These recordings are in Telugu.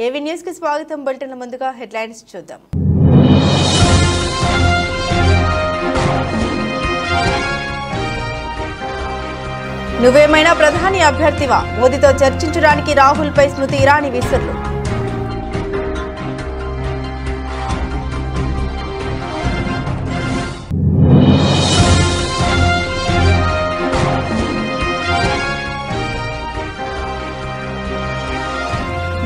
ఏవీ న్యూస్ కి స్వాగతం. బులెటిన్ ముందుగా హెడ్లైన్స్ చూద్దాం. నువ్వేమైనా ప్రధాని అభ్యర్థివా? మోదీతో చర్చించడానికి రాహుల్ పై స్మృతి ఇరానీ విసురులు.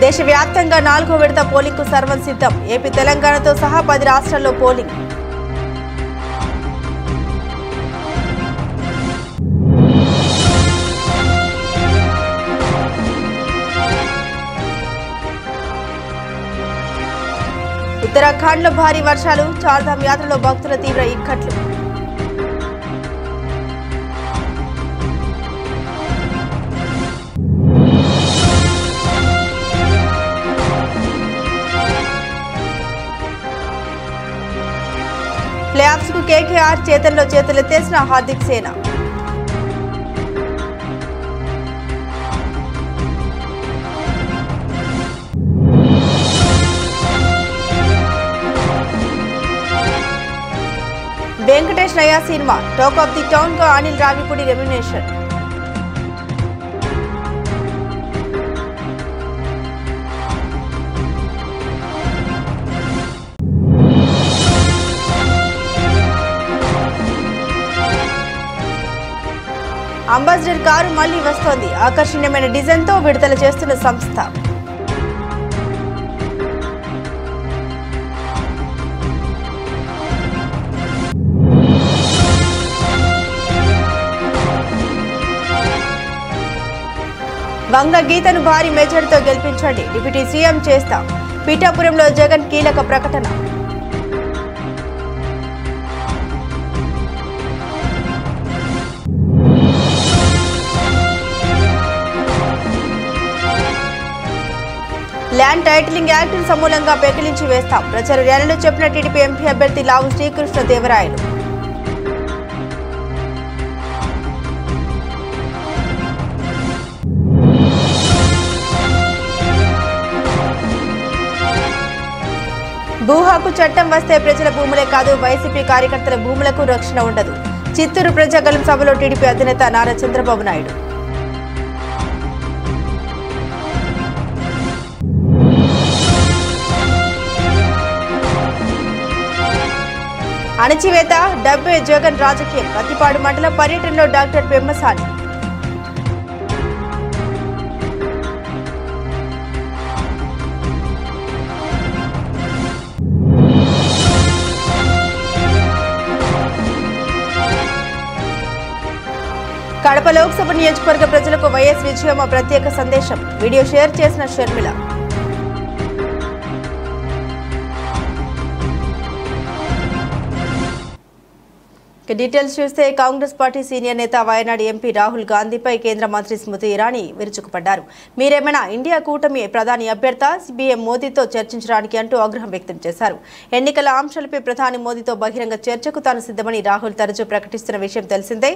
దేశవ్యాప్తంగా 4వ విడత పోలింగ్కు సర్వం సిద్ధం. ఏపీ తెలంగాణతో సహా 10 రాష్ట్రాల్లో పోలింగ్. ఉత్తరాఖండ్లో భారీ వర్షాలు, చార్ధామ్ యాత్రలో భక్తుల తీవ్ర ఇక్కట్లు. ప్లేఆఫ్స్ కు కేకేఆర్ చేతల్లో చేతులెత్తేసిన హార్దిక్ సేన. వెంకటేష్ నయా cinema talk of the town గా Anil Ravipudi remuneration. Ambassador car మళ్లీ వస్తోంది. ఆకర్షణీయమైన డిజైన్ తో విడుదల చేస్తున్న సంస్థ. వంగ గీతను భారీ మెజార్టీతో గెలిపించండి, డిప్యూటీ సీఎం చేస్తాం. పీఠాపురంలో జగన్ కీలక ప్రకటన. ల్యాండ్ టైటిలింగ్ యాక్ట్ సమూలంగా పెకిలించి వేస్తాం. ప్రచార ర్యాలీలో చెప్పిన టీడీపీ ఎంపీ అభ్యర్థి లావు శ్రీకృష్ణ దేవరాయలు. భూ హక్కు చట్టం వస్తే ప్రజల భూములే కాదు, వైసీపీ కార్యకర్తల భూములకు రక్షణ ఉండదు. చిత్తూరు ప్రజాగళం సభలో టీడీపీ అధినేత నారా చంద్రబాబు నాయుడు. అణచివేత డబ్బే జగన్ రాజకీయం. ప్రతిపాడు మండల పర్యటనలో డాక్టర్ పెమ్మసాని. కడప లోక్సభ నియోజకవర్గ ప్రజలకు వైఎస్ విజయమ్మ ప్రత్యేక సందేశం. వీడియో షేర్ చేసిన షర్మిల. డీటెయిల్స్ చూస్తే కాంగ్రెస్ పార్టీ సీనియర్ నేత వయనాడు ఎంపీ రాహుల్ గాంధీపై కేంద్ర మంత్రి స్మృతి ఇరానీ విరుచుకుపడ్డారు. మీరేమైనా ఇండియా కూటమి ప్రధాని అభ్యర్థ సీఎం మోదీతో చర్చించడానికి అంటూ ఆగ్రహం వ్యక్తం చేశారు. ఎన్నికల అంశాలపై ప్రధాని మోదీతో బహిరంగ చర్చకు తాను సిద్ధమని రాహుల్ తరచూ ప్రకటిస్తున్న విషయం తెలిసిందే.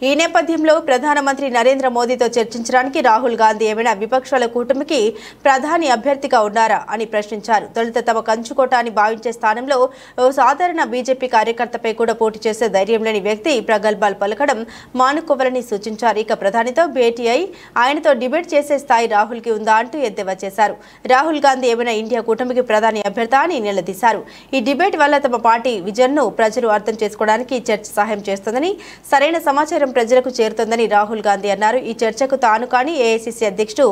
ఈ నేపథ్యంలో ప్రధానమంత్రి నరేంద్ర మోదీతో చర్చించడానికి రాహుల్ గాంధీ ఏమైనా విపక్షాల కూటమికి ప్రధాని అభ్యర్థిగా ఉన్నారా అని ప్రశ్నించారు. తొలుత తమ కంచుకోట అని భావించే స్థానంలో ఓ సాధారణ బీజేపీ కార్యకర్తపై కూడా పోటీ చేసే ధైర్యం లేని వ్యక్తి ప్రగల్భాలు పలకడం మానుకోవాలని సూచించారు. ఇక ప్రధానితో భేటీ అయి ఆయనతో డిబేట్ చేసే స్థాయి రాహుల్ కి ఉందా అంటూ ఎద్దేవా చేశారు. రాహుల్ గాంధీ ఏమైనా ఇండియా కూటమికి ప్రధాని అభ్యర్థ అని నిలదీశారు. ఈ డిబేట్ వల్ల తమ పార్టీ విజన్ ను ప్రజలు అర్థం చేసుకోవడానికి చర్చ సహాయం చేస్తుందని, సరైన సమాచారం ప్రజలకు చేరుతుందని రాహుల్ గాంధీ అన్నారు. ఈ చర్చకు తాను కానీ ఏఐసీసీ అధ్యక్షుడు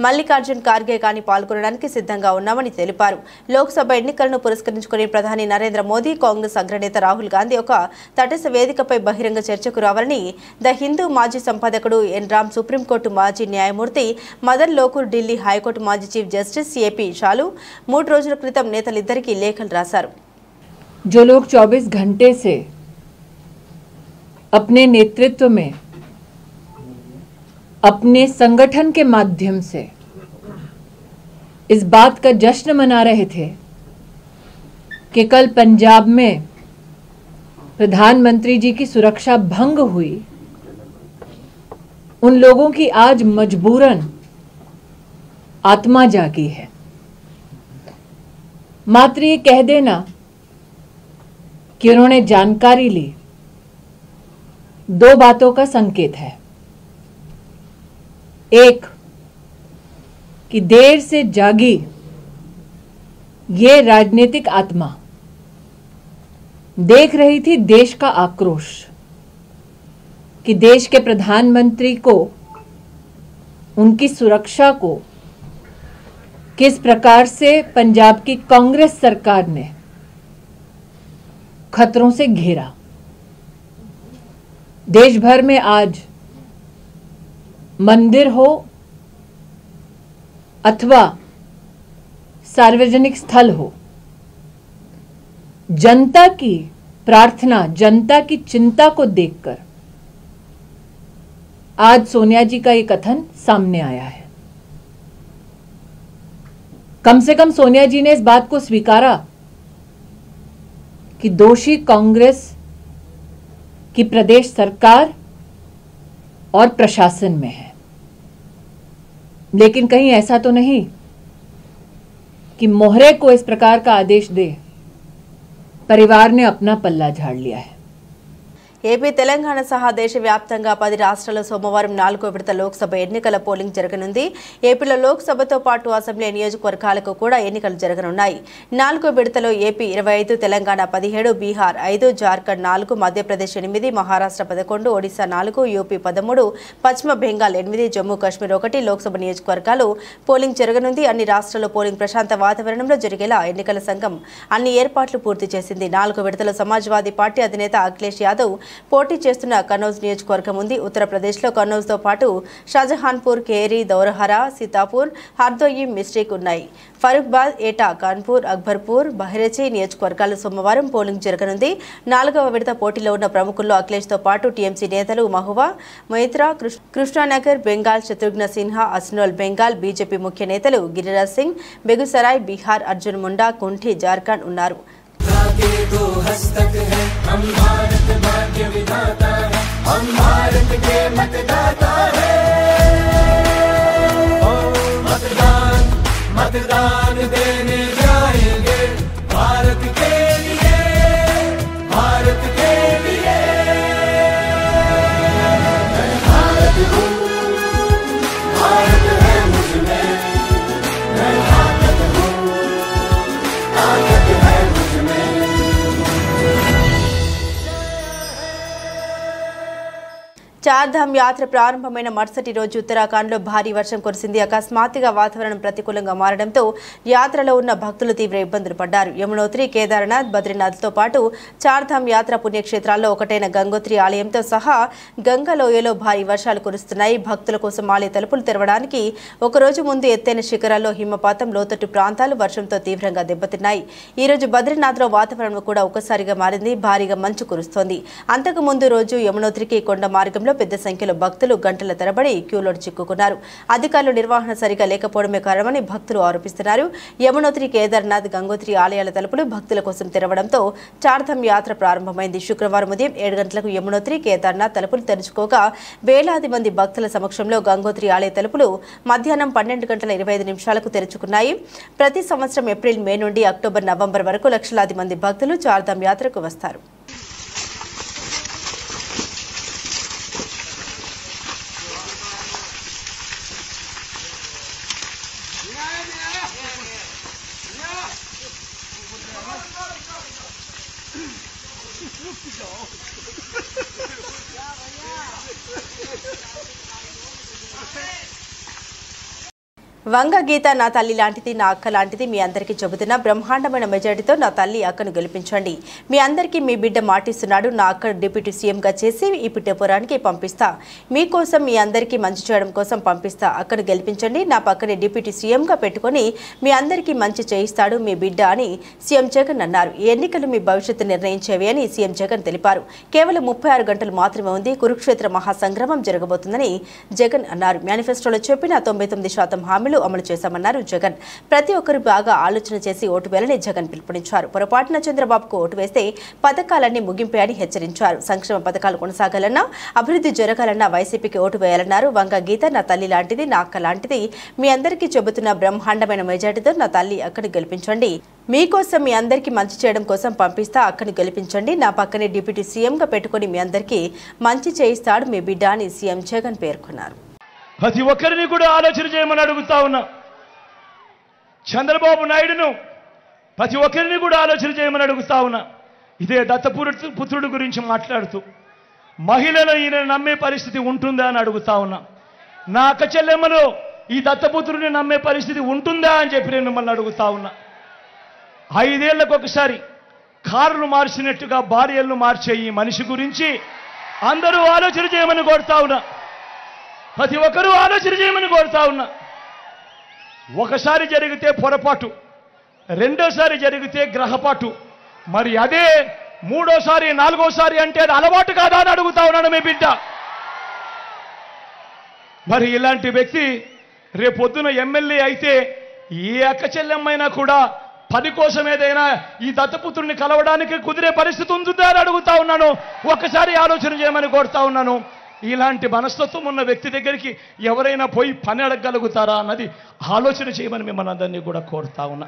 మల్లికార్జున్ ఖార్గే కానీ పాల్గొనడానికి సిద్ధంగా ఉన్నామని తెలిపారు. లోక్సభ ఎన్నికలను పురస్కరించుకుని ప్రధాని నరేంద్ర మోదీ, కాంగ్రెస్ అగ్రనేత రాహుల్ గాంధీ ఒక తటస్థ వేదికపై బహిరంగ చర్చకు రావాలని ద హిందూ మాజీ సంపాదకుడు ఎన్ రామ్, సుప్రీంకోర్టు మాజీ న్యాయమూర్తి మదన్ లోకూర్, ఢిల్లీ హైకోర్టు మాజీ చీఫ్ జస్టిస్ ఏపీ షాలు 3 రోజుల క్రితం నేతలిద్దరికీ లేఖలు రాశారు. जो लोग 24 घंटे से अपने नेतृत्व में, अपने संगठन के माध्यम से इस बात का जश्न मना रहे थे कि कल पंजाब में प्रधानमंत्री जी की सुरक्षा भंग हुई, उन लोगों की आज मजबूरन आत्मा जागी है। मात्र ये कह देना कि उन्होंने जानकारी ली दो बातों का संकेत है। एक कि देर से जागी ये राजनीतिक आत्मा देख रही थी देश का आक्रोश कि देश के प्रधानमंत्री को, उनकी सुरक्षा को किस प्रकार से पंजाब की कांग्रेस सरकार ने खतरों से घेरा। देश भर में आज मंदिर हो अथवा सार्वजनिक स्थल हो, जनता की प्रार्थना, जनता की चिंता को देखकर आज सोनिया जी का ये कथन सामने आया है। कम से कम सोनिया जी ने इस बात को स्वीकारा कि दोषी कांग्रेस की प्रदेश सरकार और प्रशासन में है। लेकिन कहीं ऐसा तो नहीं कि मोहरे को इस प्रकार का आदेश दे परिवार ने अपना पल्ला झाड़ लिया है। ఏపీ తెలంగాణ సహా దేశవ్యాప్తంగా 10 రాష్ట్రాల్లో సోమవారం 4వ విడత లోక్సభ ఎన్నికల పోలింగ్ జరగనుంది. ఏపీలో లోక్సభతో పాటు అసెంబ్లీ నియోజకవర్గాలకు కూడా ఎన్నికలు జరగనున్నాయి. 4వ విడతలో ఏపీ 25, తెలంగాణ 17, బీహార్ 5, జార్ఖండ్ 4, మధ్యప్రదేశ్ 8, మహారాష్ట్ర 11, ఒడిశా 4, యూపీ 13, పశ్చిమ బెంగాల్ 8, జమ్మూ కాశ్మీర్ 1 లోక్సభ నియోజకవర్గాలు పోలింగ్ జరగనుంది. అన్ని రాష్ట్రాల్లో పోలింగ్ ప్రశాంత వాతావరణంలో జరిగేలా ఎన్నికల సంఘం అన్ని ఏర్పాట్లు పూర్తి చేసింది. 4వ విడతలో సమాజ్వాదీ పార్టీ అధినేత అఖిలేష్ యాదవ్ పోటీ చేస్తున్న కనౌజ్ నియోజకవర్గం ఉంది. ఉత్తరప్రదేశ్లో కనౌజ్తో పాటు షాజహాన్పూర్, కేరీ, దౌరహరా, సీతాపూర్, హర్దోయి, మిస్ట్రిక్ ఉన్నాయి. ఫరూఖ్బాద్, ఏటా, కాన్పూర్, అక్బర్పూర్, బహ్రెచి నియోజకవర్గాలు సోమవారం పోలింగ్ జరగనుంది. 4వ విడత పోటీలో ఉన్న ప్రముఖుల్లో అఖిలేష్తో పాటు టీఎంసీ నేతలు మహువా మొయిత్రా, కృష్ణానగర్ బెంగాల్, శత్రుఘ్న సిన్హా, అస్నోల్ బెంగాల్, బీజేపీ ముఖ్య నేతలు గిరిరాజ్ సింగ్, బెగుసరాయ్ బీహార్, అర్జున్ ముండా, కుంఠి జార్ఖండ్ ఉన్నారు. के दो हस्तक है, हम भारत भाग्य विधाता है, हम भारत के मतदाता है। ओ मतदान मतदान देने जाएंगे भारत के लिए, भारत के लिए। मैं भारत हूँ, भारत है मुझमें, मैं ताकत हूँ, ताकत है मुझमें। చార్ధామ్ యాత్ర ప్రారంభమైన మరుసటి రోజు ఉత్తరాఖండ్లో భారీ వర్షం కురిసింది. అకస్మాత్తుగా వాతావరణం ప్రతికూలంగా మారడంతో యాత్రలో ఉన్న భక్తులు తీవ్ర ఇబ్బందులు పడ్డారు. యమునోత్రి, కేదార్నాథ్, బద్రీనాథ్తో పాటు చార్ధామ్ యాత్ర పుణ్యక్షేత్రాల్లో ఒకటైన గంగోత్రి ఆలయంతో సహా గంగలోయలో భారీ వర్షాలు కురుస్తున్నాయి. భక్తుల కోసం ఆలయ తలుపులు తెరవడానికి ఒకరోజు ముందు ఎత్తైన శిఖరాల్లో హిమపాతం, లోతట్టు ప్రాంతాలు వర్షంతో తీవ్రంగా దెబ్బతిన్నాయి. ఈ రోజు బద్రీనాథ్లో వాతావరణం కూడా ఒక్కసారిగా మారింది. భారీగా మంచు కురుస్తోంది. అంతకు ముందు రోజు యమునోత్రికి కొండ మార్గంలో పెద్ద సంఖ్యలో భక్తులు గంటల తరబడి క్యూలో చిక్కుకున్నారు. అధికారులు నిర్వహణ సరిగా లేకపోవడమే కారణమని భక్తులు ఆరోపిస్తున్నారు. యమునోత్రి, కేదార్నాథ్, గంగోత్రి ఆలయాల తలుపులు భక్తుల కోసం తెరవడంతో చార్ధామ్ యాత్ర ప్రారంభమైంది. శుక్రవారం ఉదయం 7 గంటలకు యమునోత్రి, కేదార్నాథ్ తలుపులు తెరుచుకోగా వేలాది మంది భక్తుల సమక్షంలో గంగోత్రి ఆలయ తలుపులు మధ్యాహ్నం 12:25 తెరుచుకున్నాయి. ప్రతి సంవత్సరం ఏప్రిల్, మే నుండి అక్టోబర్, నవంబర్ వరకు లక్షలాది మంది భక్తులు చార్ధామ్ యాత్రకు వస్తారు. వంగ గీత నా తల్లి లాంటిది, నా అక్క లాంటిది, మీ అందరికీ చెబుతున్న బ్రహ్మాండమైన మెజారిటీతో నా తల్లి అక్కను గెలిపించండి. మీ అందరికీ మీ బిడ్డ మాటిస్తున్నాడు. నా అక్కను డిప్యూటీ సీఎంగా చేసి ఈ పిఠాపురానికి పంపిస్తా. మీకోసం, మీ అందరికీ మంచి చేయడం కోసం పంపిస్తా. అక్కను గెలిపించండి. నా పక్కనే డిప్యూటీ సీఎంగా పెట్టుకొని మీ అందరికీ మంచి చేయిస్తాడు మీ బిడ్డ అని సీఎం జగన్ అన్నారు. ఈ ఎన్నికలు మీ భవిష్యత్తు నిర్ణయించేవి అని సీఎం జగన్ తెలిపారు. కేవలం 36 గంటలు మాత్రమే ఉంది. కురుక్షేత్ర మహాసంగ్రామం జరగబోతుందని జగన్ అన్నారు. మేనిఫెస్టోలో చెప్పిన 99% హామీలు పథకాలు అమలు చేశామన్నారు జగన్. ప్రతి ఒక్కరు బాగా ఆలోచన చేసి ఓటు వేయాలని జగన్ పిలుపునిచ్చారు. పొరపాటున చంద్రబాబుకు ఓటు వేస్తే పథకాలన్నీ ముగింపాయని హెచ్చరించారు. సంక్షేమ పథకాలు కొనసాగాలన్నా, అభివృద్ధి జరగాలన్నా వైసీపీకి ఓటు వేయాలన్నారు. వంగ గీత నా తల్లి లాంటిది, నా అక్క లాంటిది. మీ అందరికీ చెబుతున్న బ్రహ్మాండమైన మెజార్టీతో నా తల్లి అక్కని గెలిపించండి. మీకోసం మీ అందరికీ మంచి చేయడం కోసం పంపిస్తా, అక్కని గెలిపించండి. నా పక్కనే డిప్యూటీ సీఎంగా పెట్టుకుని మీ అందరికీ మంచి చేయిస్తాడు మీ బిడ్డ అని సీఎం జగన్ పేర్కొన్నారు. ప్రతి ఒక్కరిని కూడా ఆలోచన చేయమని అడుగుతా ఉన్నా. చంద్రబాబు నాయుడును ప్రతి ఒక్కరిని కూడా ఆలోచన చేయమని అడుగుతా ఉన్నా. ఇదే దత్తపుత్రుడు గురించి మాట్లాడుతూ మహిళలు ఈయన నమ్మే పరిస్థితి ఉంటుందా అని అడుగుతా ఉన్నా. నా అక్క చెల్లెమ్మలు ఈ దత్తపుత్రుడిని నమ్మే పరిస్థితి ఉంటుందా అని చెప్పి నేను మిమ్మల్ని అడుగుతా ఉన్నా. 5 ఏళ్లకు ఒకసారి కారులు మార్చినట్టుగా భార్యలను మార్చే ఈ మనిషి గురించి అందరూ ఆలోచన చేయమని కోరుతా ఉన్నా. ప్రతి ఒక్కరూ ఆలోచన చేయమని కోరుతా ఉన్నా. ఒకసారి జరిగితే పొరపాటు, రెండోసారి జరిగితే గ్రహపాటు, మరి అదే మూడోసారి నాలుగోసారి అంటే అది అలవాటు కాదా అని అడుగుతా ఉన్నాను మీ బిడ్డ. మరి ఇలాంటి వ్యక్తి రేపొద్దున ఎమ్మెల్యే అయితే ఏ అక్క చెల్లెమ్మైనా కూడా పని కోసం ఏదైనా ఈ దత్తపుత్రుడిని కలవడానికి కుదిరే పరిస్థితి ఉంటుందా అని అడుగుతా ఉన్నాను. ఒక్కసారి ఆలోచన చేయమని కోరుతా ఉన్నాను. ఇలాంటి మనస్తత్వం ఉన్న వ్యక్తి దగ్గరికి ఎవరైనా పోయి పని అడగగలుగుతారా అన్నది ఆలోచన చేయమని మిమ్మల్ని అందరినీ కూడా కోరుతా ఉన్నా.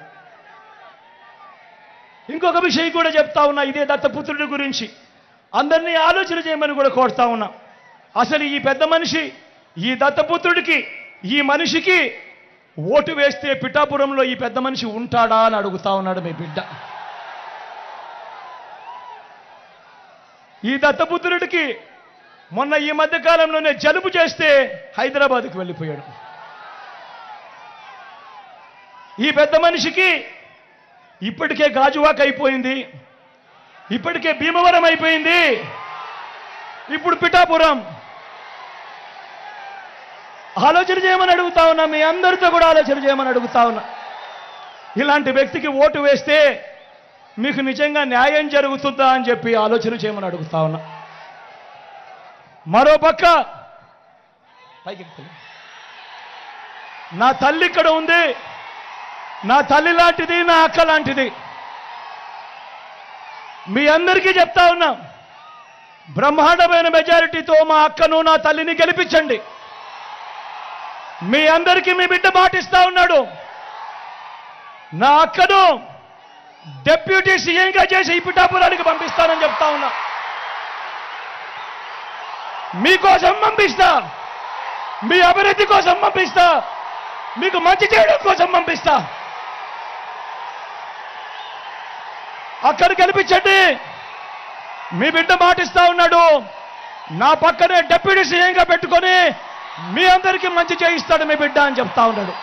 ఇంకొక విషయం కూడా చెప్తా ఉన్నా. ఇదే దత్తపుత్రుడి గురించి అందరినీ ఆలోచన చేయమని కూడా కోరుతా ఉన్నా. అసలు ఈ పెద్ద మనిషి, ఈ దత్తపుత్రుడికి, ఈ మనిషికి ఓటు వేస్తే పిఠాపురంలో ఈ పెద్ద మనిషి ఉంటాడా అని అడుగుతా ఉన్నాడు మీ బిడ్డ. ఈ దత్తపుత్రుడికి మొన్న ఈ మధ్య కాలంలోనే జలుబు చేస్తే హైదరాబాద్కు వెళ్ళిపోయాడు. ఈ పెద్ద మనిషికి ఇప్పటికే గాజువాక అయిపోయింది, ఇప్పటికే భీమవరం అయిపోయింది, ఇప్పుడు పిఠాపురం. ఆలోచన చేయమని అడుగుతా ఉన్నా. మీ అందరితో కూడా ఆలోచన చేయమని అడుగుతా ఉన్నా. ఇలాంటి వ్యక్తికి ఓటు వేస్తే మీకు నిజంగా న్యాయం జరుగుతుందా అని చెప్పి ఆలోచన చేయమని అడుగుతా ఉన్నా. మరోపక్క నా తల్లి ఇక్కడ ఉంది, నా తల్లి లాంటిది, నా అక్క లాంటిది. మీ అందరికీ చెప్తా ఉన్నా, బ్రహ్మాండమైన మెజారిటీతో మా అక్కను, నా తల్లిని గెలిపించండి. మీ అందరికీ మీ బిడ్డ మాటిస్తా ఉన్నాడు. నా అక్కను డిప్యూటీ సీఎంగా చేసి ఈ పిఠాపురానికి పంపిస్తానని చెప్తా ఉన్నా. మీకోసం పంపిస్తా, మీ అభివృద్ధి కోసం పంపిస్తా, మీకు మంచి చేయడం కోసం పంపిస్తా. అక్కడ గెలిపించండి. మీ బిడ్డ మాటిస్తా ఉన్నాడు. నా పక్కనే డిప్యూటీ సీఎంగా పెట్టుకొని మీ అందరికీ మంచి చేయిస్తాడు మీ బిడ్డ అని చెప్తా ఉన్నాడు.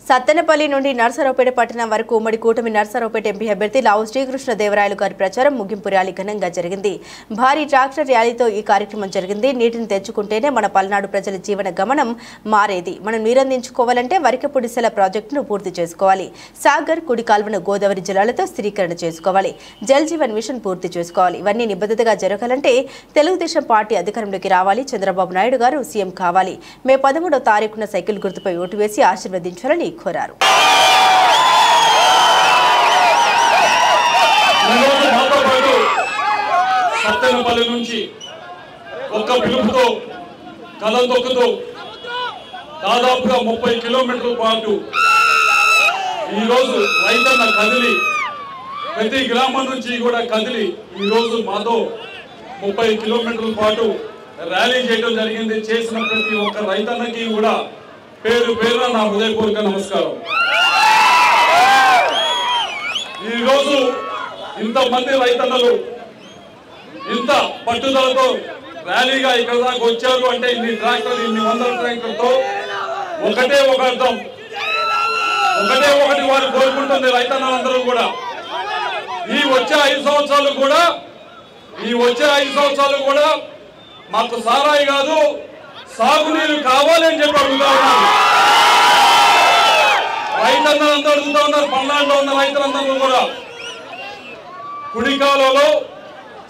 సత్తెనపల్లి నుండి నర్సరావుపేట పట్టణం వరకు ఉమ్మడి కూటమి నర్సరావుపేట ఎంపీ అభ్యర్థి లావు శ్రీకృష్ణదేవరాయలు గారి ప్రచారం ముగింపు ర్యాలీ ఘనంగా జరిగింది. భారీ ట్రాక్టర్ ర్యాలీతో ఈ కార్యక్రమం జరిగింది. నీటిని తెచ్చుకుంటేనే మన పల్నాడు ప్రజల జీవన గమనం మారేది. మనం నీరందించుకోవాలంటే వరికపుడిసెల ప్రాజెక్టును పూర్తి చేసుకోవాలి. సాగర్, కుడి కాల్వను గోదావరి జలాలతో స్థిరీకరణ చేసుకోవాలి. జల్ జీవన్ మిషన్ పూర్తి చేసుకోవాలి. ఇవన్నీ నిబద్ధతగా జరగాలంటే తెలుగుదేశం పార్టీ అధికారంలోకి రావాలి. చంద్రబాబు నాయుడు గారు సీఎం కావాలి. మే 13వ తారీఖున సైకిల్ గుర్తుపై ఓటు వేసి ఆశీర్వదించాలని కోరారు. సత్తెనపల్లి నుంచి ఒక్క పిలుపుతో కలతొక్కుతూ దాదాపుగా 30 కిలోమీటర్ల పాటు ఈరోజు రైతన్న కదిలి, ప్రతి గ్రామం నుంచి కూడా కదిలి ఈరోజు మాతో 30 కిలోమీటర్ల పాటు ర్యాలీ చేయడం జరిగింది. చేసిన ప్రతి ఒక్క రైతన్నకి కూడా పేరు పేరున నా హృదయపూర్వక నమస్కారం. ఈరోజు ఇంతమంది రైతన్నలు ఇంత పట్టుదలతో ర్యాలీగా ఇక్కడ దాకా వచ్చారు అంటే ఇన్ని ట్రాక్టర్లు, ఇన్ని వందల ట్రాక్టర్తో ఒకటే ఒక అర్థం, ఒకటే ఒకటి వారు కోరుకుంటుంది రైతన్నలందరూ కూడా. ఈ వచ్చే 5 సంవత్సరాలు కూడా మాకు సారాయి కాదు, సాగునీరు కావాలి అని చెప్పి అడుగుతా ఉన్నారు. రైతన్నలందరూ అడుగుతా ఉన్నారు. పల్నాడులో ఉన్న రైతులందరూ కూడా కుడికాలంలో,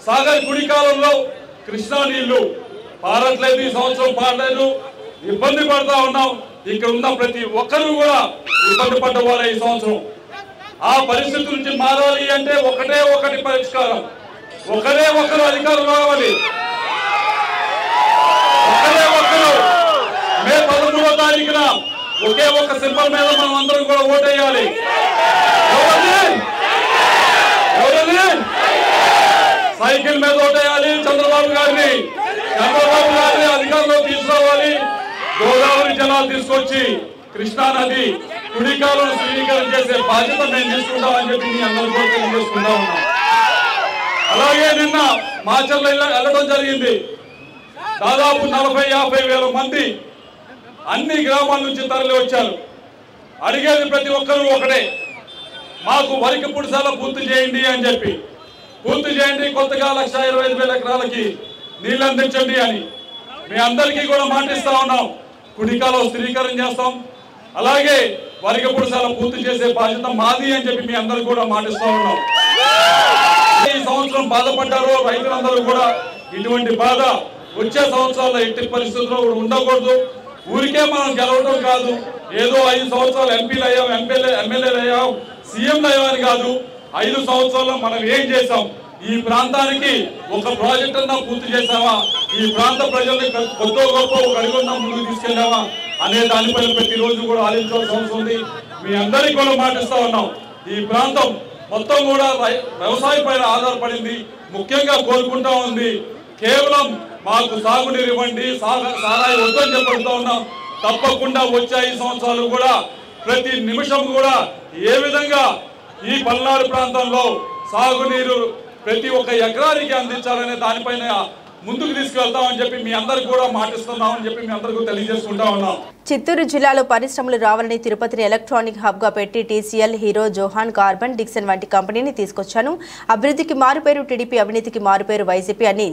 సాగర్ కుడికాలంలో కృష్ణా నీళ్లు పారట్లేదు, ఈ సంవత్సరం పారలేదు, ఇబ్బంది పడతా ఉన్నాం. ఇక్కడ ఉన్న ప్రతి ఒక్కరు కూడా ఇబ్బంది పడ్డవారే ఈ సంవత్సరం. ఆ పరిస్థితి నుంచి మారాలి అంటే ఒకటే ఒకటి పరిష్కారం, ఒకరే ఒకరు అధికారం రావాలి. ఒకరే ఒకరు మే 13వ తారీఖున ఒకే ఒక సింబల్ మీద మనం అందరం కూడా ఓటేయాలి. సైకిల్ మీద ఓటేయాలి. చంద్రబాబు గారిని అధికారంలో తీసుకురావాలి. గోదావరి జలాలు తీసుకొచ్చి కృష్ణా నది కుడికాలను శ్రీకరణ చేసే బాధ్యత మేము తీసుకుంటామని చెప్పి మీ అందరూ కూడా తెలియజేసుకుంటా ఉన్నాం. అలాగే నిన్న మాచర్ల వెళ్ళడం జరిగింది. దాదాపు 40-50 వేల మంది అన్ని గ్రామాల నుంచి తరలి వచ్చారు. అడిగేది ప్రతి ఒక్కరూ ఒకటే, మాకు వరికి పుడిసాల పూర్తి చేయండి అని చెప్పి. పూర్తి చేయండి, కొత్తగా 1,25,000 ఎకరాలకి నీళ్ళు అందించండి అని మీ అందరికీ కూడా మాటిస్తా ఉన్నాం. కుడికాలో స్థిరీకరణ చేస్తాం. అలాగే వరికి పుడిసాల పూర్తి చేసే బాధ్యత మాది అని చెప్పి మీ అందరూ కూడా మాటిస్తా ఉన్నాం. ఈ సంవత్సరం బాధపడ్డారో రైతులందరూ కూడా ఇటువంటి బాధ వచ్చే సంవత్సరాల్లో ఎట్టి పరిస్థితుల్లో కూడా ఉండకూడదు. ఊరికే మనం గెలవడం కాదు, ఏదో 5 సంవత్సరాలు ఎంపీలు అయ్యాం, ఎమ్మెల్యేలు అయ్యాం, సీఎంలు అయ్యామని కాదు. 5 సంవత్సరాల్లో మనం ఏం చేసాం, ఈ ప్రాంతానికి ఒక ప్రాజెక్ట్ అన్నా పూర్తి చేసామా, ఈ ప్రాంత ప్రజల్ని కొత్త గొప్ప ఒక అడుగున్నా ముందుకు తీసుకెళ్ళామా అనే దానిపైన ప్రతిరోజు కూడా ఆలోచించాల్సిన అవసరం ఉంది. మీ అందరికీ కూడా మాటిస్తా ఉన్నాం. ఈ ప్రాంతం మొత్తం కూడా వ్యవసాయం పైన ఆధారపడింది. ముఖ్యంగా కోరుకుంటా ఉంది, కేవలం మాకు సాగునీరు ఇవ్వండి, సారాయి వద్దని చెప్పడుతూ ఉన్నాం. తప్పకుండా వచ్చే 5 సంవత్సరాలు కూడా ప్రతి నిమిషం కూడా ఏ విధంగా ఈ పల్నాడు ప్రాంతంలో సాగునీరు ప్రతి ఒక్క ఎకరానికి అందించాలనే దానిపైన ముందుకు తీసుకెళ్తామని చెప్పి మీ అందరికి కూడా మాటిస్తున్నామని చెప్పి మీ అందరికీ తెలియజేసుకుంటా ఉన్నాం. చిత్తూరు జిల్లాలో పరిశ్రమలు రావాలని తిరుపతిని ఎలక్ట్రానిక్ హబ్గా పెట్టి టీసీఎల్, హీరో, జోహాన్, కార్బన్, డిక్సన్ వంటి కంపెనీని తీసుకొచ్చాను. అభివృద్ధికి మారుపేరు టీడీపీ, అవినీతికి మారుపేరు వైసీపీ అని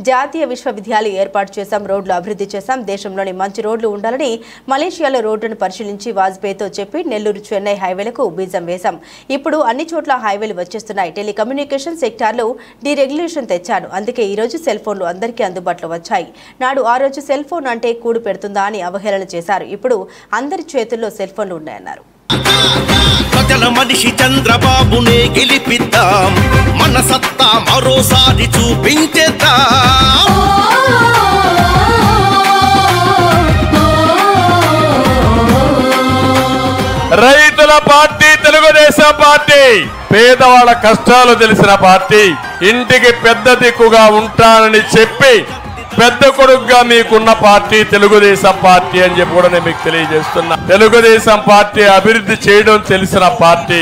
జాతీయ విశ్వవిద్యాలయం ఏర్పాటు చేశాం, రోడ్లు అభివృద్ధి చేశాం, దేశంలోని మంచి రోడ్లు ఉండాలని మలేషియాలో రోడ్డును పరిశీలించి వాజ్పేయితో చెప్పి నెల్లూరు, చెన్నై హైవేలకు బీజం వేశాం. ఇప్పుడు అన్ని చోట్ల హైవేలు వచ్చేస్తున్నాయి. టెలికమ్యూనికేషన్ సెక్టార్లో డీరెగ్యులేషన్ తెచ్చాను. అందుకే ఈ రోజు సెల్ ఫోన్లు అందరికీ అందుబాటులో వచ్చాయి. నాడు ఆ రోజు సెల్ ఫోన్ అంటే కూడు పెడుతుందా అని అవహేళన చేశారు. ఇప్పుడు అందరి చేతుల్లో సెల్ ఫోన్లు ఉన్నాయన్నారు. ప్రజల మనిషి చంద్రబాబునే గెలిపిద్దాం, మన సత్తా మరోసారి చూపించేద్దాం. రైతుల పార్టీ తెలుగుదేశం పార్టీ, పేదవాళ్ళ కష్టాలు తెలిసిన పార్టీ, ఇంటికి పెద్ద దిక్కుగా ఉంటానని చెప్పి పెద్ద కొడుకుగా మీకున్న పార్టీ తెలుగుదేశం పార్టీ అని చెప్పి కూడా నేను మీకు తెలియజేస్తున్నా. తెలుగుదేశం పార్టీ అభివృద్ధి చేయడం తెలిసిన పార్టీ,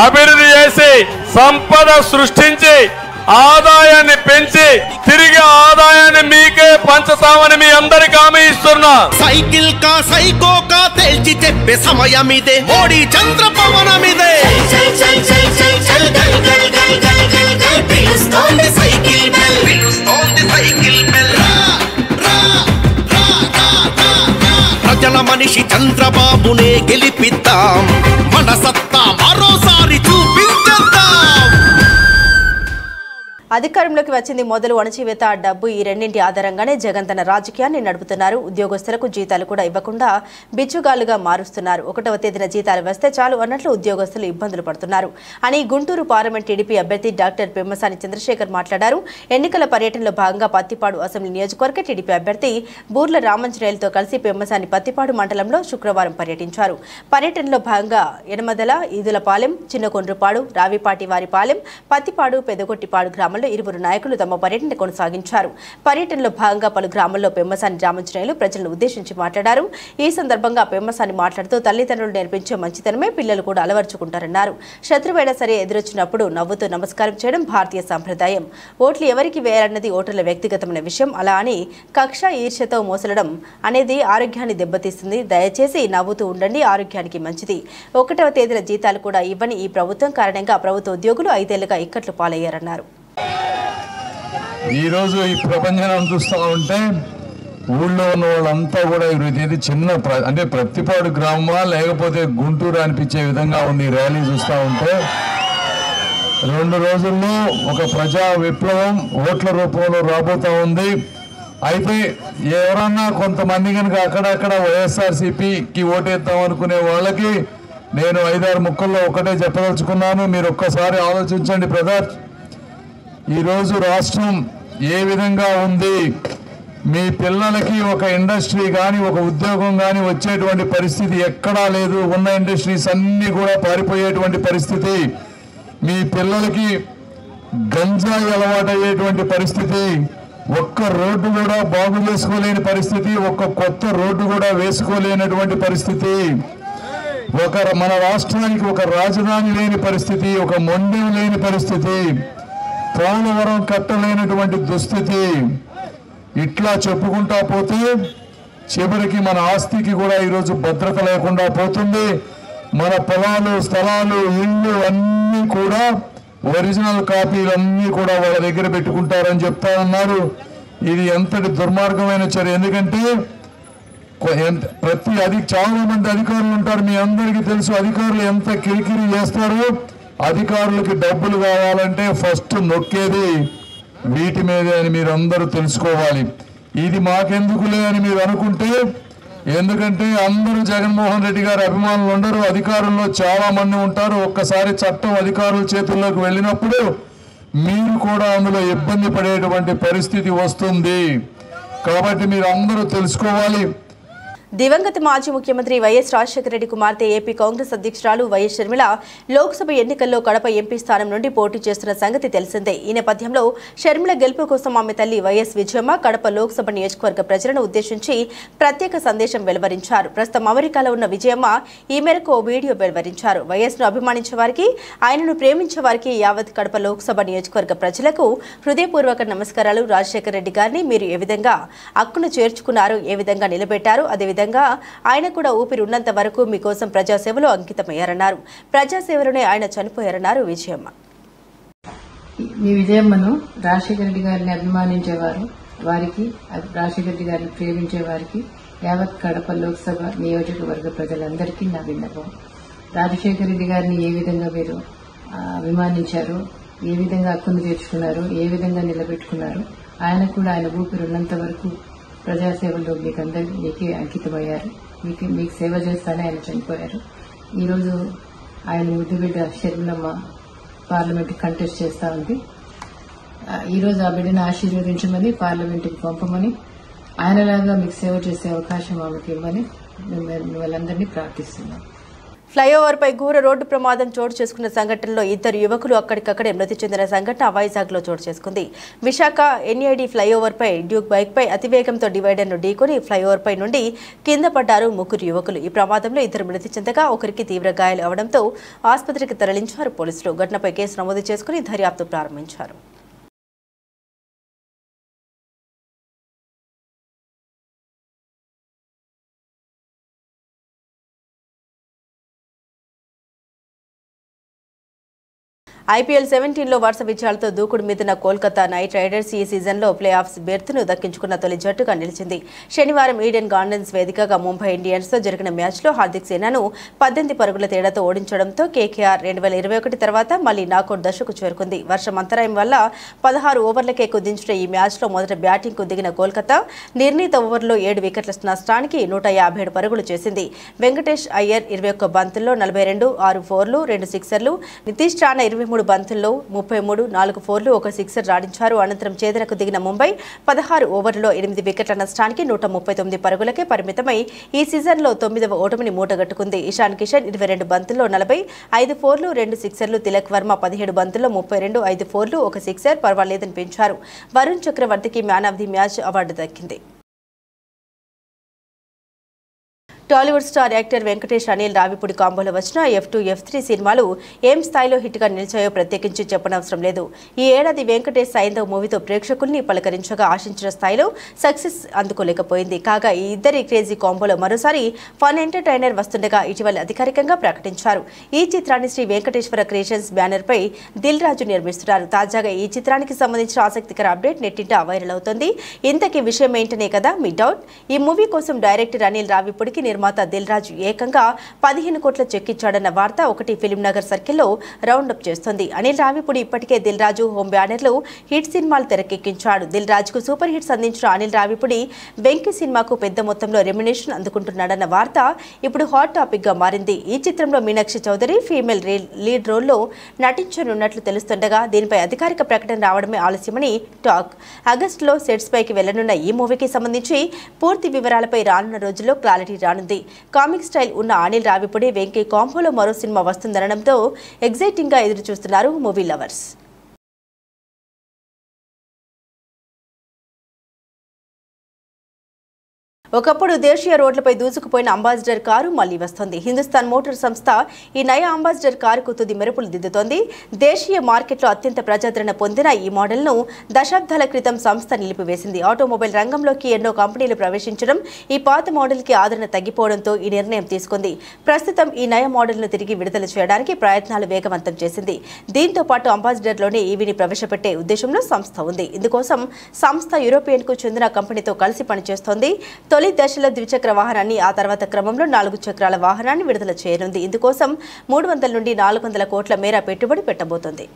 అభివృద్ధి చేసి సంపద సృష్టించి ఆదాయాన్ని పెంచి తిరిగి ఆదాయాన్ని మీకే పంచుతామని మీ అందరికి హామీ ఇస్తున్నా. సైకిల్ కా సైకో కా తేల్చి చెప్పే సమయం ఇదే, మోడీ చంద్ర పవనమిదే. పిలుస్తోంది సైకిల్ బెల్, పిలుస్తోంది సైకిల్ బెల్. ప్రజల మనిషి చంద్రబాబునే గెలిపిద్దాం, మన సత్తా మరోసారి చూపించేద్దాం. అధికారంలోకి వచ్చింది మొదలు అణచివేత, డబ్బు, ఈ రెండింటి ఆధారంగానే జగన్ తన రాజకీయాన్ని నడుపుతున్నారు. ఉద్యోగస్తులకు జీతాలు కూడా ఇవ్వకుండా బిచ్చుగాలుగా మారుస్తున్నారు. 1వ తేదీన జీతాలు వస్తే చాలు అన్నట్లు ఉద్యోగస్తులు ఇబ్బందులు పడుతున్నారు అని గుంటూరు పార్లమెంట్ టీడీపీ అభ్యర్థి డాక్టర్ పెమ్మసాని చంద్రశేఖర్ మాట్లాడారు. ఎన్నికల పర్యటనలో భాగంగా పత్తిపాడు అసెంబ్లీ నియోజకవర్గ టీడీపీ అభ్యర్థి బూర్ల రామంజనేయులతో కలిసి పెమ్మసాని పత్తిపాడు మండలంలో శుక్రవారం పర్యటించారు. పర్యటనలో భాగంగా యనమదల, ఈదులపాలెం, చిన్నకొండ్రుపాడు, రావిపాటి వారిపాలెం, పత్తిపాడు, పెదగొట్టిపాడు గ్రామాల్లో ఇరువురు నాయకులు తమ పర్యటన కొనసాగించారు. పర్యటనలో భాగంగా పలు గ్రామాల్లో పెమ్మసాని రామంజనేయులు ప్రజలను ఉద్దేశించి మాట్లాడారు. ఈ సందర్భంగా పెమ్మసాని మాట్లాడుతూ తల్లిదండ్రులు నేర్పించే మంచితనమే పిల్లలు కూడా అలవర్చుకుంటారన్నారు. శత్రువైనా సరే ఎదురొచ్చినప్పుడు నవ్వుతూ నమస్కారం చేయడం భారతీయ సంప్రదాయం. ఓట్లు ఎవరికి వేయాలన్నది ఓటర్ల వ్యక్తిగతమైన విషయం. అలా అని కక్ష, ఈర్ష్యతో మోసలడం అనేది ఆరోగ్యాన్ని దెబ్బతీస్తుంది. దయచేసి నవ్వుతూ ఉండండి, ఆరోగ్యానికి మంచిది. 1వ తేదీన జీతాలు కూడా ఇవ్వని ఈ ప్రభుత్వం కారణంగా ప్రభుత్వ ఉద్యోగులు 5 ఏళ్లుగా ఇక్కట్లు పాలయ్యారన్నారు. ఈరోజు ఈ ప్రపంచం చూస్తూ ఉంటే ఊళ్ళో ఉన్న వాళ్ళంతా కూడా ఇది చిన్న అంటే ప్రత్తిపాడు గ్రామమా లేకపోతే గుంటూరు అనిపించే విధంగా ఉంది. ర్యాలీ చూస్తూ ఉంటే 2 రోజుల్లో ఒక ప్రజా విప్లవం ఓట్ల రూపంలో రాబోతూ ఉంది. అయితే ఎవరన్నా కొంతమంది కనుక అక్కడక్కడ వైఎస్ఆర్సీపీకి ఓటేద్దాం అనుకునే వాళ్ళకి నేను 5-6 ముక్కల్లో ఒకటే చెప్పదలుచుకున్నాను. మీరు ఒక్కసారి ఆలోచించండి బ్రదర్. ఈరోజు రాష్ట్రం ఏ విధంగా ఉంది, మీ పిల్లలకి ఒక ఇండస్ట్రీ కానీ ఒక ఉద్యోగం కానీ వచ్చేటువంటి పరిస్థితి ఎక్కడా లేదు. ఉన్న ఇండస్ట్రీస్ అన్నీ కూడా పారిపోయేటువంటి పరిస్థితి, మీ పిల్లలకి గంజాయి అలవాటయ్యేటువంటి పరిస్థితి, ఒక్క రోడ్డు కూడా బాగు చేసుకోలేని పరిస్థితి, ఒక్క కొత్త రోడ్డు కూడా వేసుకోలేనటువంటి పరిస్థితి, మన రాష్ట్రానికి ఒక రాజధాని లేని పరిస్థితి, ఒక మొండెం లేని పరిస్థితి, పోలవరం కట్టలేనటువంటి దుస్థితి. ఇట్లా చెప్పుకుంటా పోతే చివరికి మన ఆస్తికి కూడా ఈరోజు భద్రత లేకుండా పోతుంది. మన పొలాలు, స్థలాలు, ఇళ్ళు అన్నీ కూడా ఒరిజినల్ కాపీలు అన్నీ కూడా వాళ్ళ దగ్గర పెట్టుకుంటారని చెప్తా ఉన్నారు. ఇది ఎంతటి దుర్మార్గమైన చర్య. ఎందుకంటే చాలా మంది అధికారులు ఉంటారు, మీ అందరికీ తెలుసు. అధికారులు ఎంత కిరికిరి చేస్తారో. అధికారులకి డబ్బులు కావాలంటే ఫస్ట్ నొక్కేది వీటి మీదే అని మీరు అందరూ తెలుసుకోవాలి. ఇది మాకెందుకులే అని మీరు అనుకుంటే, ఎందుకంటే అందరూ జగన్మోహన్ రెడ్డి గారి అభిమానులు ఉండరు, అధికారుల్లో చాలా మంది ఉంటారు. ఒక్కసారి చట్టం అధికారుల చేతుల్లోకి వెళ్ళినప్పుడు మీరు కూడా అందులో ఇబ్బంది పడేటువంటి పరిస్థితి వస్తుంది. కాబట్టి మీరు అందరూ తెలుసుకోవాలి. దివంగత మాజీ ముఖ్యమంత్రి వైఎస్ రాజశేఖర రెడ్డి కుమార్తె ఏపీ కాంగ్రెస్ అధ్యక్షురాలు వైఎస్ షర్మిల లోక్సభ ఎన్నికల్లో కడప ఎంపీ స్థానం నుండి పోటీ చేస్తున్న సంగతి తెలిసిందే. ఈ నేపథ్యంలో షర్మిల గెలుపు కోసం ఆమె తల్లి వైఎస్ విజయమ్మ కడప లోక్సభ నియోజకవర్గ ప్రజలను ఉద్దేశించి ప్రత్యేక సందేశం వెలువరించారు. ప్రస్తుతం అమెరికాలో ఉన్న విజయమ్మ ఈ మేరకు ఓ వీడియో వెలువరించారు. వైఎస్ను అభిమానించే వారికి, ఆయనను ప్రేమించే వారికి యావత్ కడప లోక్సభ నియోజకవర్గ ప్రజలకు హృదయపూర్వక నమస్కారాలు. రాజశేఖర రెడ్డి గారిని మీరు ఏ విధంగా హక్కును చేర్చుకున్నారు, ఏ విధంగా నిలబెట్టారు, అదేవిధంగా ఆయన కూడా ఊపిరి ఉన్నంత వరకు మీకోసం ప్రజాసేవలో అంకితమయ్యారన్నారు. ప్రజాసేవలోనే ఆయన చనిపోయారన్నారు విజయమ్మ. మీ విజయమ్మను రాజశేఖర రెడ్డి గారిని అభిమానించేవారు, వారికి రాజశేఖర రెడ్డి గారిని ప్రేమించే వారికి యావత్ కడప లోక్సభ నియోజకవర్గ ప్రజలందరికీ నా విన్నపం. రాజశేఖర రెడ్డి గారిని ఏ విధంగా మీరు అభిమానించారు, ఏ విధంగా హక్కును చేర్చుకున్నారు, ఏ విధంగా నిలబెట్టుకున్నారు, ఆయన కూడా ఆయన ఊపిరి ఉన్నంత వరకు ప్రజాసేవలో మీకే అంకితమయ్యారు. మీకు సేవ చేస్తానే ఆయన చనిపోయారు. ఈరోజు ఆయన ముద్దు బిడ్డ షర్మిలమ్మ పార్లమెంట్కి కంటెస్ట్ చేస్తా ఉంది. ఈరోజు ఆ బిడ్డను ఆశీర్వదించమని, పార్లమెంట్కి పంపమని, ఆయనలాగా మీకు సేవ చేసే అవకాశం ఆమెకి ఇవ్వమని వాళ్ళందరినీ ప్రార్థిస్తున్నాం. ఫ్లైఓవర్పై ఘోర రోడ్డు ప్రమాదం చోటు చేసుకున్న సంఘటనలో 2 యువకులు అక్కడికక్కడే మృతి చెందిన సంఘటన వైజాగ్లో చోటు చేసుకుంది. విశాఖ ఎన్ఐడి ఫ్లైఓవర్పై డ్యూక్ బైక్పై అతివేగంతో డివైడర్ను ఢీకొని ఫ్లైఓవర్పై నుండి కింద పడ్డారు 3 యువకులు. ఈ ప్రమాదంలో 2 మృతి చెందగా ఒకరికి తీవ్ర గాయాలు అవడంతో ఆసుపత్రికి తరలించారు పోలీసులు. ఘటనపై కేసు నమోదు చేసుకుని దర్యాప్తు ప్రారంభించారు. ఐపీఎల్ 17లో వరుస విజయాలతో దూకుడు మీదున్న కోల్కతా నైట్ రైడర్స్ ఈ సీజన్లో ప్లే ఆఫ్స్ బెర్త్ను దక్కించుకున్న తొలి జట్టుగా నిలిచింది. శనివారం ఈడెన్ గార్డెన్స్ వేదికగా ముంబై ఇండియన్స్తో జరిగిన మ్యాచ్లో హార్దిక్ సేనాను 18 పరుగుల తేడాతో ఓడించడంతో కేకేఆర్ 2021 తర్వాత మళ్లీ నాకౌట్ దశకు చేరుకుంది. వర్షం అంతరాయం వల్ల 16 ఓవర్లకే కుదించిన ఈ మ్యాచ్లో మొదట బ్యాటింగ్కు దిగిన కోల్కతా నిర్ణీత ఓవర్లో 7 వికెట్ల నష్టానికి 157 పరుగులు చేసింది. వెంకటేష్ అయ్యర్ 21 బంతుల్లో 42, 6 ఫోర్లు, 2 సిక్సర్లు, నితీష్ రాణా 23 బంతుల్లో 33, 4 ఫోర్లు, 1 సిక్సర్ రాడించారు. అనంతరం ఛేదనకు దిగిన ముంబై 16 ఓవర్లలో 8 వికెట్ల నష్టానికి 139 పరుగులకే పరిమితమై ఈ సీజన్లో 9వ ఓటమిని మూటగట్టుకుంది. ఇషాన్ కిషన్ 22 బంతుల్లో 40, 5 ఫోర్లు, 2 సిక్సర్లు, తిలక్ వర్మ 17 బంతుల్లో 32, 5 ఫోర్లు, 1 సిక్సర్ పర్వాలేదని పెంచారు. వరుణ్ చక్రవర్తికి man of the match award దక్కింది. Tollywood star actor Venkatesh Anil Ravipudi కాంబోలో వచ్చిన F2, F3 సినిమాలు ఏం స్థాయిలో హిట్గా నిలిచాయో ప్రత్యేకించి చెప్పనవసరం లేదు. ఈ ఏడాది వెంకటేష్ సైంధవ్ మూవీతో ప్రేక్షకుల్ని పలకరించగా ఆశించిన స్థాయిలో సక్సెస్ అందుకోలేకపోయింది. కాగా ఈ ఇద్దరి క్రేజీ కాంబోలో మరోసారి ఫన్ ఎంటర్టైనర్ వస్తుండగా ఇటీవల అధికారికంగా ప్రకటించారు. ఈ చిత్రాన్ని శ్రీ వెంకటేశ్వర క్రియేషన్స్ బ్యానర్ పై దిల్ రాజు నిర్మిస్తున్నారు. తాజాగా ఈ చిత్రానికి సంబంధించిన ఆసక్తికర అప్డేట్ నెట్టింట వైరల్ అవుతోంది. ఇంతకీ విషయం ఏంటనే కదా మీ డౌట్. ఈ మూవీ కోసం డైరెక్టర్ అనిల్ రావిపూడికి నిర్మాత దిల్ రాజు ఏకంగా 15 కోట్ల చెక్ ఇచ్చాడన్న వార్త ఒకటి ఫిలిం నగర్ సర్కిల్లో రౌండప్ చేస్తోంది. అనిల్ రావిపూడి ఇప్పటికే దిల్ రాజు హోమ్ బ్యానర్లో హిట్ సినిమాలు తెరకెక్కించాడు. దిల్ రాజుకు సూపర్ హిట్స్ అందించిన అనిల్ రావిపూడి వెంకీ సినిమాకు పెద్ద మొత్తంలో రెమ్యునేషన్ అందుకుంటున్నాడన్న వార్త ఇప్పుడు హాట్ టాపిక్ గా మారింది. ఈ చిత్రంలో మీనాక్షి చౌదరి ఫీమేల్ లీడ్ రోల్లో నటించనున్నట్లు తెలుస్తుండగా దీనిపై అధికారిక ప్రకటన రావడమే ఆలస్యమని టాక్. ఆగస్టులో సెట్స్ పైకి వెళ్లనున్న ఈ మూవీకి సంబంధించి పూర్తి వివరాలపై రానున్న రోజుల్లో క్లారిటీ రానుంది. కామిక్ స్టైల్ ఉన్న అనిల్ రావిపూడి వెంకీ కాంబోలో మరో సినిమా వస్తుందనడంతో ఎగ్జైటింగ్ గా ఎదురు చూస్తున్నారు మూవీ లవర్స్. ఒకప్పుడు దేశీయ రోడ్లపై దూసుకుపోయిన అంబాసిడర్ కారు మళ్లీ వస్తోంది. హిందుస్థాన్ మోటార్ సంస్థ ఈ నయ అంబాసిడర్ కారుకు తుది మెరుపులు దిద్దుతోంది. దేశీయ మార్కెట్లో అత్యంత ప్రజాదరణ పొందిన ఈ మోడల్ను దశాబ్దాల క్రితం సంస్థ నిలిపివేసింది. ఆటోమొబైల్ రంగంలోకి ఎన్నో కంపెనీలు ప్రవేశించడం, ఈ పాత మోడల్కి ఆదరణ తగ్గిపోవడంతో ఈ నిర్ణయం తీసుకుంది. ప్రస్తుతం ఈ నయ మోడల్ను తిరిగి విడుదల చేయడానికి ప్రయత్నాలు వేగవంతం చేసింది. దీంతో పాటు అంబాసిడర్లోనే ఈవీని ప్రవేశపెట్టే ఉద్దేశంలో సంస్థ ఉంది. ఇందుకోసం సంస్థ యూరోపియన్కు చెందిన కంపెనీతో కలిసి పనిచేస్తోంది. తొలి దశలో ద్విచక్ర వాహనాన్ని, ఆ తర్వాత క్రమంలో 4 చక్రాల వాహనాన్ని విడుదల చేయనుంది. ఇందుకోసం 300 నుండి 400 కోట్ల మేర పెట్టుబడి పెట్టబోతోంది.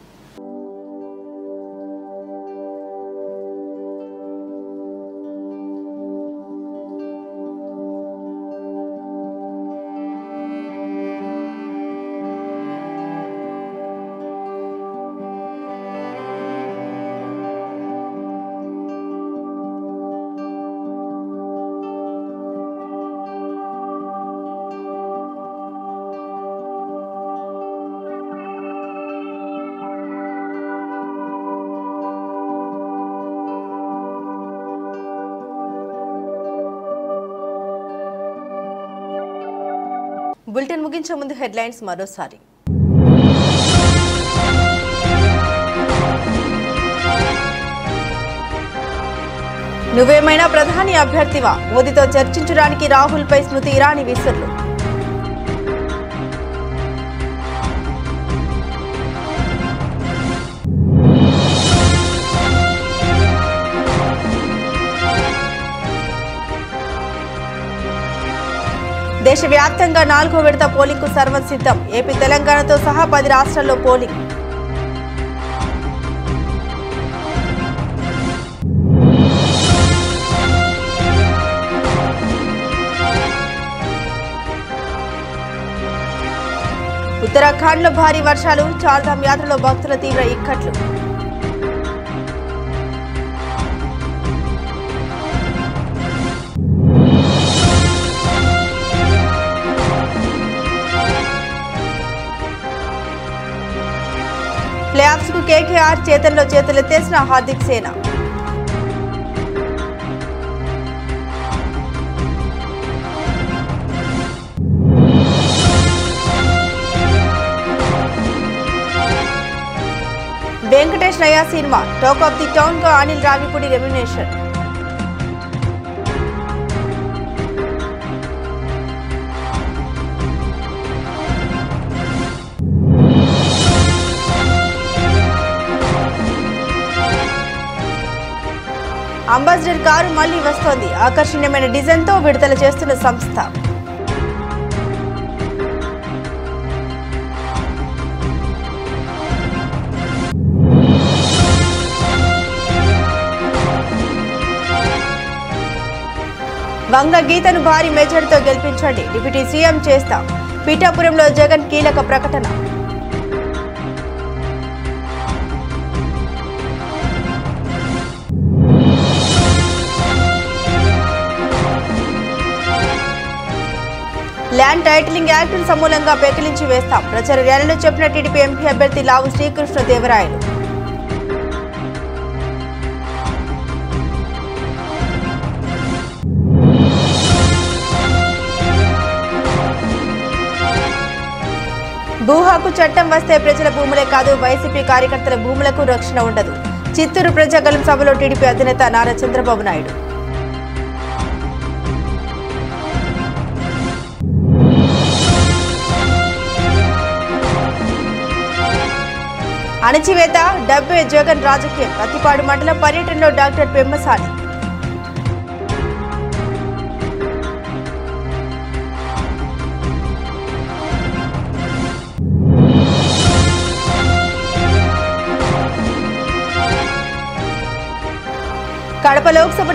బులెటిన్ ముగించే ముందు హెడ్లైన్స్ మరోసారి. నువ్వేమైనా ప్రధాని అభ్యర్థివా? మోదీతో చర్చించడానికి రాహుల్పై స్మృతి ఇరానీ విసురులు. దేశవ్యాప్తంగా 4వ విడత పోలింగ్కు సర్వం సిద్ధం. ఏపీ, తెలంగాణతో సహా 10 రాష్ట్రాల్లో పోలింగ్. ఉత్తరాఖండ్లో భారీ వర్షాలు, చార్ధామ్ యాత్రలో భక్తుల తీవ్ర ఇక్కట్లు. ప్లేఆఫ్స్ కు కేకేఆర్ చేతల్లో చేతులెత్తేసిన హార్దిక్ సేన. వెంకటేష్ నయా cinema talk of the town గా Anil Ravipudi remuneration. Ambassador car మళ్లీ వస్తోంది. ఆకర్షణీయమైన డిజైన్తో విడుదల చేస్తున్న సంస్థ. వంగ గీతను భారీ మెజార్టీతో గెలిపించండి, డిప్యూటీ సీఎం చేస్తాం. పీఠాపురంలో జగన్ కీలక ప్రకటన. ల్యాండ్ టైటిలింగ్ యాక్ట్ సమూలంగా పెకిలించి వేస్తాం. ప్రచార ర్యాలీలో చెప్పిన టీడీపీ ఎంపీ అభ్యర్థి లావు శ్రీకృష్ణదేవరాయలు. భూ హక్కు చట్టం వస్తే ప్రజల భూములే కాదు, వైసీపీ కార్యకర్తల భూములకు రక్షణ ఉండదు. చిత్తూరు ప్రజాగలం సభలో టీడీపీ అధినేత నారా చంద్రబాబు నాయుడు. అణచివేత, డబ్బే జగన్ రాజకీయం. ప్రతిపాడు మండలం పర్యటనలో డాక్టర్ పెమ్మసాని.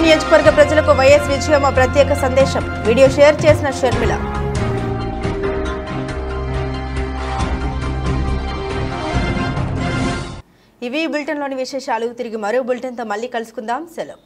హిందూపూర్ నియోజకవర్గ ప్రజలకు వైఎస్ విజయమ్మ ప్రత్యేక సందేశం. వీడియో షేర్ చేసిన షర్మిల. ఇవి బులెటిన్లోని విశేషాలు. తిరిగి మరో బులెటిన్తో మళ్ళీ కలుసుకుందాం. సెలవు.